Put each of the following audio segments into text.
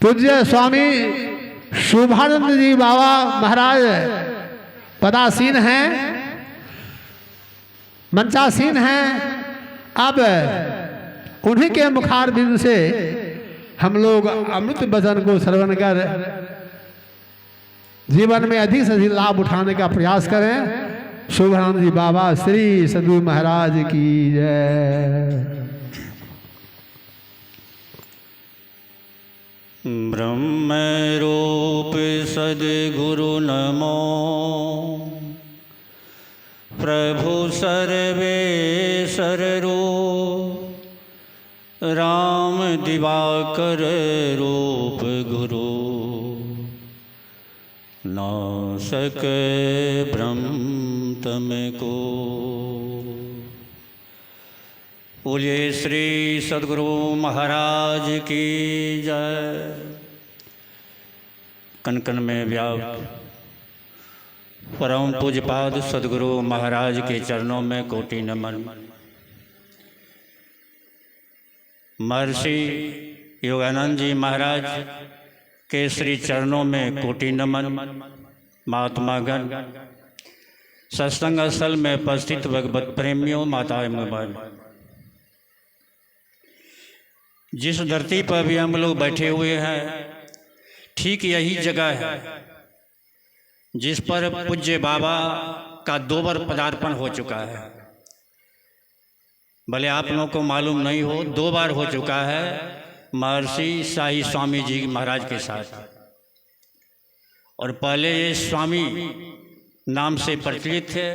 पूज्य स्वामी शुभानंद जी बाबा महाराज पदासीन हैं, मंचासीन हैं। अब उन्हीं के मुखार बिंद से हम लोग अमृत वचन को श्रवण कर जीवन में अधिक से अधिक लाभ उठाने का प्रयास करें। शुभानंद जी बाबा श्री सदगुरु महाराज की जय। ब्रह्म रूप सद्गुरु नमो, प्रभु सर्वेश्वर रूप, राम दिवाकर रूप गुरु, नासक ब्रह्म तमको। बोलिए श्री सद्गुरु महाराज की जय। कन कन में व्याप्त परम पूज्यपाद सद्गुरु महाराज के चरणों में कोटि नमन। महर्षि योगानंद जी महाराज के श्री चरणों में कोटि नमन। महात्मागण, सत्संग स्थल में उपस्थित भगवत प्रेमियों, माताएं बहन, जिस धरती पर भी हम लोग बैठे हुए हैं, ठीक यही जगह है जिस पर पूज्य बाबा का 2 बार पदार्पण हो चुका है। भले आप लोगों को मालूम नहीं हो, 2 बार हो चुका है महर्षि शाही स्वामी जी महाराज के साथ। और पहले ये स्वामी नाम से प्रचलित थे।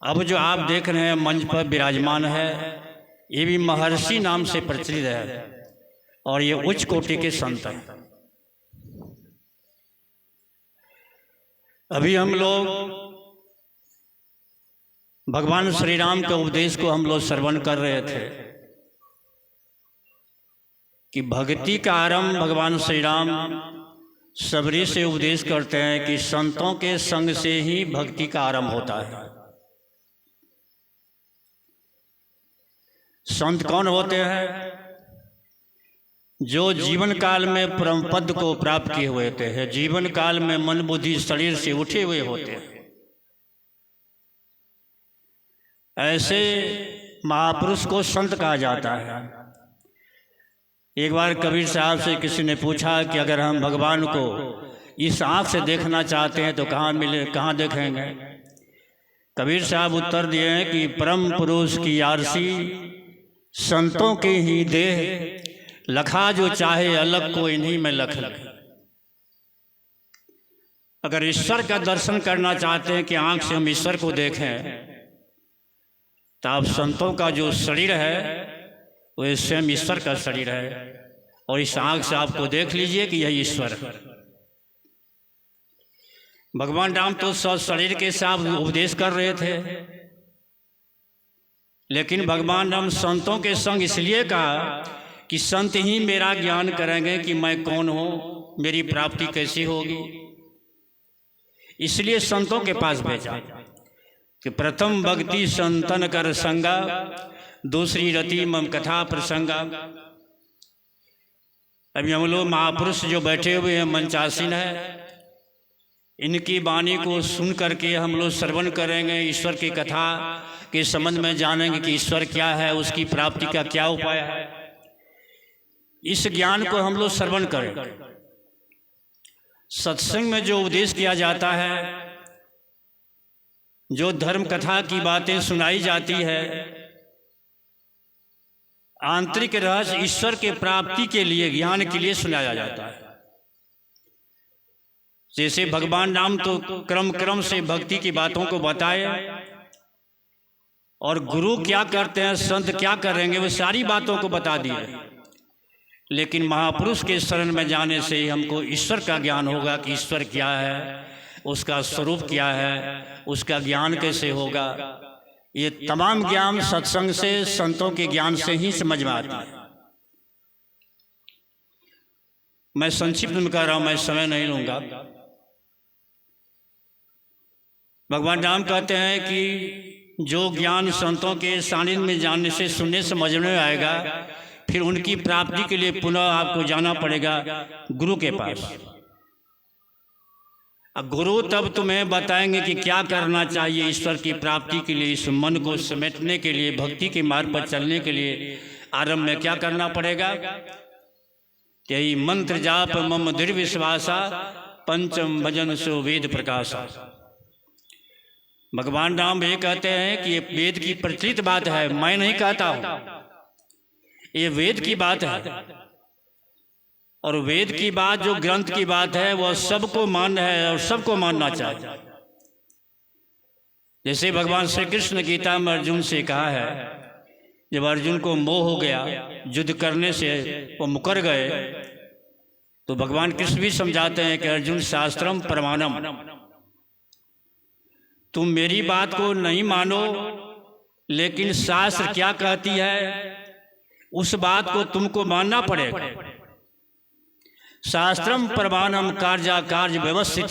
अब जो आप देख रहे हैं मंच पर विराजमान है, ये भी महर्षि नाम से प्रचलित है और ये उच्च कोटि के संत हैं। अभी हम लोग भगवान श्री राम के उपदेश को हम लोग श्रवण कर रहे थे कि भक्ति का आरंभ भगवान श्री राम सबरी से उपदेश करते हैं कि संतों के संग से ही भक्ति का आरंभ होता है। संत कौन होते हैं? जो जीवन काल में परम पद को प्राप्त किए हुए होते हैं, जीवन काल में मन बुद्धि शरीर से उठे हुए होते हैं। ऐसे महापुरुष को संत कहा जाता है। एक बार कबीर साहब से किसी ने पूछा कि अगर हम भगवान को इस आँख से देखना चाहते हैं तो कहाँ मिले, कहाँ देखेंगे? कबीर साहब उत्तर दिए हैं कि परम पुरुष की आरसी संतों के ही देह, लखा जो चाहे अलग को इन्हीं में लख लगे। अगर ईश्वर का दर्शन करना चाहते हैं कि आँख से हम ईश्वर को देखें, तो आप संतों का जो शरीर है वो स्वयं ईश्वर का शरीर है और इस आँख से आपको देख लीजिए कि यह ईश्वर है। भगवान राम तो शरीर के साथ उपदेश कर रहे थे, लेकिन भगवान राम संतों के संग इसलिए कहा कि संत ही मेरा ज्ञान करेंगे कि मैं कौन हूँ, मेरी प्राप्ति कैसी होगी। इसलिए संतों के पास भेजा कि प्रथम भक्ति संतन कर संगा, दूसरी रति मम कथा प्रसंगा। अभी हम लोग महापुरुष जो बैठे हुए हैं, मंचासीन है, इनकी वाणी को सुन करके हम लोग श्रवण करेंगे, ईश्वर की कथा के संबंध में जानेंगे कि ईश्वर क्या है, उसकी प्राप्ति का क्या उपाय है। इस ज्ञान को हम लोग श्रवण करें। सत्संग में जो उपदेश किया जाता है, जो धर्म कथा की बातें सुनाई जाती है, आंतरिक रहस्य ईश्वर के प्राप्ति के लिए, ज्ञान के लिए सुनाया जाता है। जैसे भगवान राम तो क्रम क्रम से भक्ति की बातों को बताए और गुरु क्या करते हैं, संत क्या करेंगे, वो सारी बातों को बता दिए। लेकिन महापुरुष के शरण में जाने से ही हमको ईश्वर का ज्ञान होगा कि ईश्वर क्या है, उसका स्वरूप क्या है, उसका ज्ञान कैसे होगा। ये तमाम ज्ञान सत्संग से, संतों के ज्ञान से ही समझ में आता है। मैं संक्षिप्त में कह रहा हूँ, मैं समय नहीं लूँगा। भगवान राम कहते हैं कि जो ज्ञान संतों के सानिध्य में जानने से, सुनने से समझ में आएगा फिर उनकी प्राप्ति के लिए पुनः आपको जाना पड़ेगा गुरु के पास। अब गुरु तब तुम्हें बताएंगे कि क्या करना चाहिए ईश्वर की प्राप्ति के लिए, इस मन को समेटने के लिए, भक्ति के मार्ग पर चलने के लिए आरंभ में क्या करना पड़ेगा। यही मंत्र जाप मम दृढ़ विश्वासा, पंचम भजन सो वेद प्रकाशा। भगवान राम ये कहते हैं कि ये वेद की प्रचलित बात है, मैं नहीं कहता हूं, ये वेद की बात है। और वेद की बात, जो ग्रंथ की बात है, वह सबको मान्य है और सबको मानना चाहिए। जैसे भगवान श्री कृष्ण गीता में अर्जुन से कहा है, जब अर्जुन को मोह हो गया, युद्ध करने से वो मुकर गए, तो भगवान कृष्ण भी समझाते हैं कि अर्जुन शास्त्रम प्रमाणम, तुम मेरी बात को नहीं मानो, लेकिन शास्त्र क्या कहती है उस बात को तुमको मानना पड़ेगा। शास्त्रम प्रमाणम कार्या कार्य व्यवस्थित,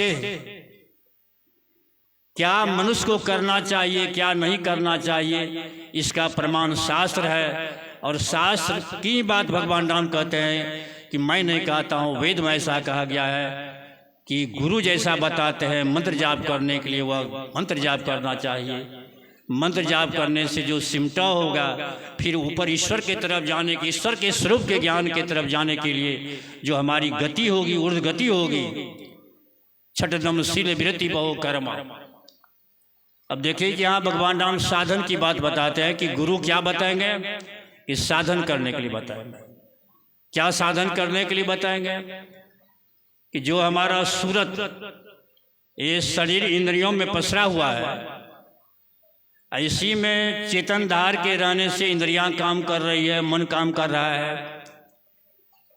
क्या मनुष्य को करना चाहिए क्या नहीं करना चाहिए, इसका प्रमाण शास्त्र है। और शास्त्र की बात भगवान राम कहते हैं कि मैं नहीं कहता हूँ, वेद में ऐसा कहा गया है कि गुरु जैसा बताते हैं मंत्र जाप करने के लिए, वह मंत्र जाप करना चाहिए। मंत्र जाप करने से जो सिमटा होगा, फिर ऊपर ईश्वर के तरफ जाने की, ईश्वर के स्वरूप के ज्ञान के तरफ जाने के लिए जो हमारी गति होगी, ऊर्ध्व गति होगी, छठदम शील विरति बहु कर्म। अब देखिए कि यहाँ भगवान राम साधन की बात बताते हैं कि गुरु क्या बताएंगे, कि साधन करने के लिए बताएंगे। क्या साधन करने के लिए बताएंगे, कि जो हमारा सूरत, ये शरीर इंद्रियों में पसरा हुआ है, इसी में चेतन धार के रहने से इंद्रियां काम कर रही है, मन काम कर रहा है।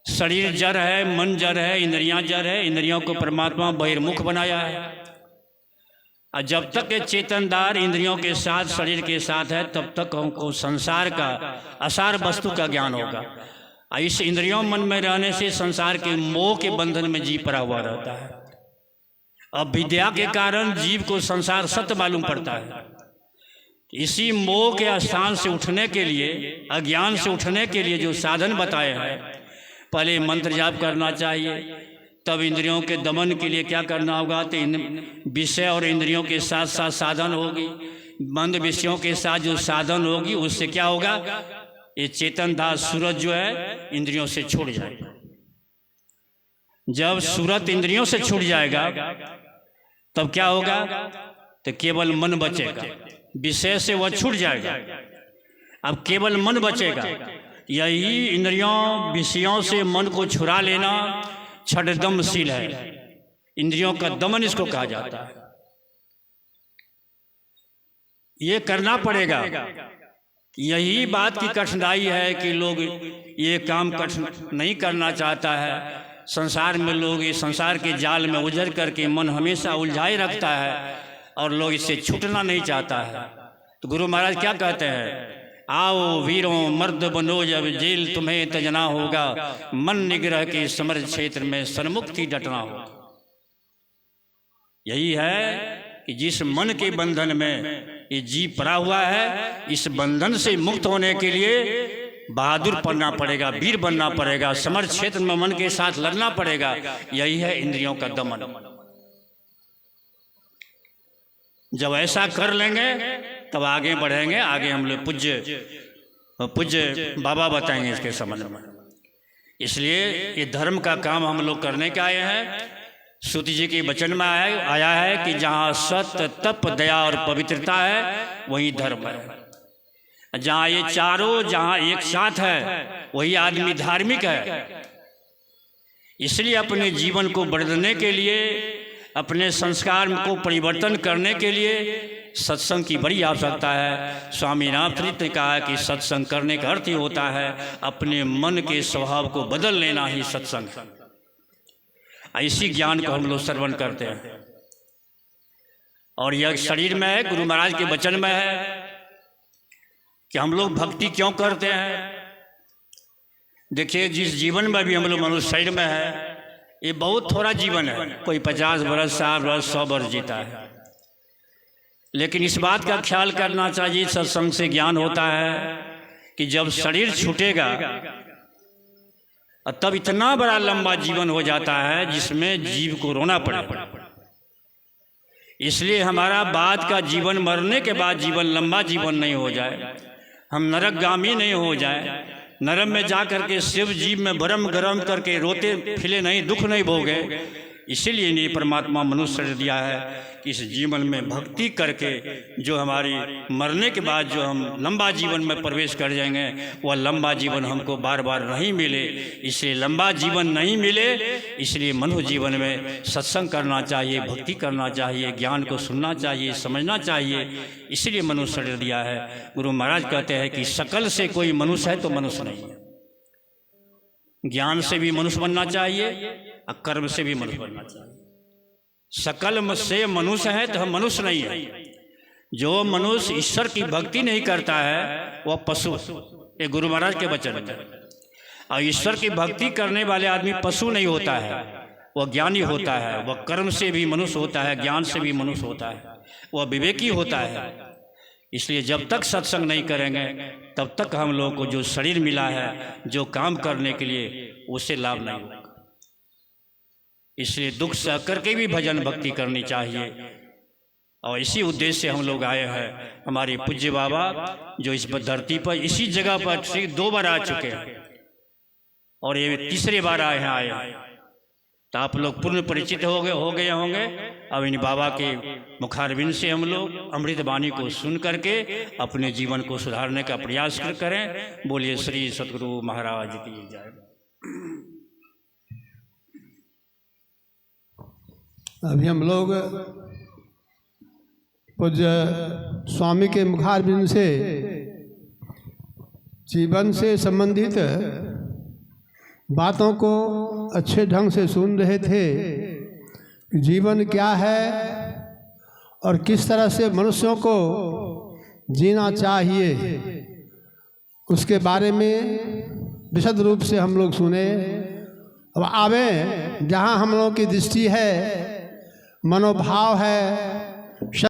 शरीर जड़ है, मन जड़ है, इंद्रियां जड़ है। इंद्रियों को परमात्मा बहिर्मुख बनाया है, और जब तक ये चेतन धार इंद्रियों के साथ, शरीर के साथ है, तब तक हमको संसार का, असार वस्तु का ज्ञान होगा। इस इंद्रियों मन में रहने से संसार के मोह के बंधन में जीव पड़ा हुआ रहता है। अब विद्या के कारण जीव को संसार सत्य मालूम पड़ता है। इसी मोह के स्थान से उठने के लिए, अज्ञान से उठने के लिए जो साधन बताए हैं, पहले मंत्र जाप करना चाहिए, तब इंद्रियों के दमन के लिए क्या करना होगा, तो विषय और इंद्रियों के साथ साथ साधन होगी। मंद विषयों के साथ जो साधन होगी, उससे क्या होगा, ये चेतन धार सूरज जो है इंद्रियों से छूट जाएगा। जब सूरत इंद्रियों से छूट जाएगा, तब क्या होगा, तो केवल मन बचेगा। विषय से वह छूट जाएगा, अब केवल मन बचेगा। यही इंद्रियों विषयों से मन को छुड़ा लेना छठदमशील है। इंद्रियों का दमन इसको कहा जाता है। ये करना पड़ेगा। यही बात की कठिनाई है कि लोग ये काम नहीं करना चाहता है। संसार में लोग इस संसार के जाल में उलझ करके मन हमेशा उलझाए रखता है और लोग इससे छूटना नहीं चाहता है। तो गुरु महाराज क्या कहते हैं, आओ वीरों मर्द बनो, जब जेल तुम्हें तजना होगा, मन निग्रह के समर क्षेत्र में सन्मुक्ति डटना होगा। यही है कि जिस मन के बंधन में ये जीव पड़ा हुआ है, इस बंधन से मुक्त होने के लिए बहादुर बनना पड़ेगा, वीर बनना पड़ेगा, समर क्षेत्र में मन के साथ लड़ना पड़ेगा। यही है इंद्रियों का दमन। जब ऐसा कर लेंगे तब आगे बढ़ेंगे। आगे हम लोग पूज्य बाबा बताएंगे इसके संबंध में। इसलिए ये धर्म का काम हम लोग करने के आए हैं। सूत जी के वचन में आया है कि जहाँ सत्य तप दया और पवित्रता है, वही धर्म है। जहाँ ये चारों जहाँ एक साथ है, वही आदमी धार्मिक है। इसलिए अपने जीवन को बदलने के लिए, अपने संस्कार को परिवर्तन करने के लिए सत्संग की बड़ी आवश्यकता है। स्वामी रामचरित ने कहा कि सत्संग करने का अर्थ ही होता है अपने मन के स्वभाव को बदल लेना ही सत्संग है। इसी ज्ञान को हम लोग श्रवण करते हैं और यह शरीर में है, गुरु महाराज के वचन में है कि हम लोग भक्ति क्यों करते हैं। देखिए, जिस जीवन में भी हम लोग मनुष्य शरीर में है, ये बहुत थोड़ा जीवन है। कोई 50 वर्ष, 60 वर्ष, 100 वर्ष जीता है। लेकिन इस बात का ख्याल करना चाहिए, सत्संग से ज्ञान होता है कि जब शरीर छूटेगा और तब इतना बड़ा लंबा जीवन हो जाता है जिसमें जीव को रोना पड़े। इसलिए हमारा बाद का जीवन, मरने के बाद जीवन लंबा जीवन नहीं हो जाए, हम नरकगामी नहीं हो जाए, नरक में जा कर के शिव जीव में भरम गरम करके रोते फिले नहीं, दुख नहीं भोगे। इसीलिए ये परमात्मा मनुष्य ने दिया है कि इस जीवन में भक्ति करके जो हमारी मरने के बाद जो हम लंबा जीवन में प्रवेश कर जाएंगे, वह लंबा जीवन हमको बार बार नहीं मिले। इसलिए लंबा जीवन नहीं मिले, इसलिए मनुष्य जीवन में सत्संग करना चाहिए, भक्ति करना चाहिए, ज्ञान को सुनना चाहिए, समझना चाहिए। इसलिए मनुष्य ने दिया है। गुरु महाराज कहते हैं कि शकल से कोई मनुष्य है तो मनुष्य नहीं है। ज्ञान से भी मनुष्य बनना चाहिए और कर्म से भी मनुष्य बनना चाहिए। शकल से मनुष्य है तो हम मनुष्य नहीं है। जो मनुष्य ईश्वर की भक्ति नहीं करता है वह पशु। ये गुरु महाराज के वचन है। और ईश्वर की भक्ति करने वाले आदमी पशु नहीं होता है, वह ज्ञानी होता है। वह कर्म से भी मनुष्य होता है, ज्ञान से भी मनुष्य होता है, वह विवेकी होता है। इसलिए जब तक सत्संग नहीं करेंगे तब तक हम लोगों को जो शरीर मिला है, जो काम करने के लिए, उससे लाभ नहीं होगा। इसलिए दुख सह करके भी भजन भक्ति करनी चाहिए। और इसी उद्देश्य से हम लोग आए हैं। हमारे पूज्य बाबा जो इस धरती पर इसी जगह पर 2 बार आ चुके हैं और ये तीसरी बार आए हैं। तो आप लोग पूर्ण परिचित हो गए होंगे। अब इन बाबा के मुखारबिंद से हम लोग अमृत वाणी को सुन करके अपने जीवन को सुधारने का प्रयास करें। बोलिए श्री सतगुरु महाराज की जय। अभी हम लोग पूज्य स्वामी के मुखारबिंद से जीवन से संबंधित बातों को अच्छे ढंग से सुन रहे थे कि जीवन क्या है और किस तरह से मनुष्यों को जीना चाहिए, उसके बारे में विशद रूप से हम लोग सुने। अब आवे जहाँ हम लोगों की दृष्टि है, मनोभाव है,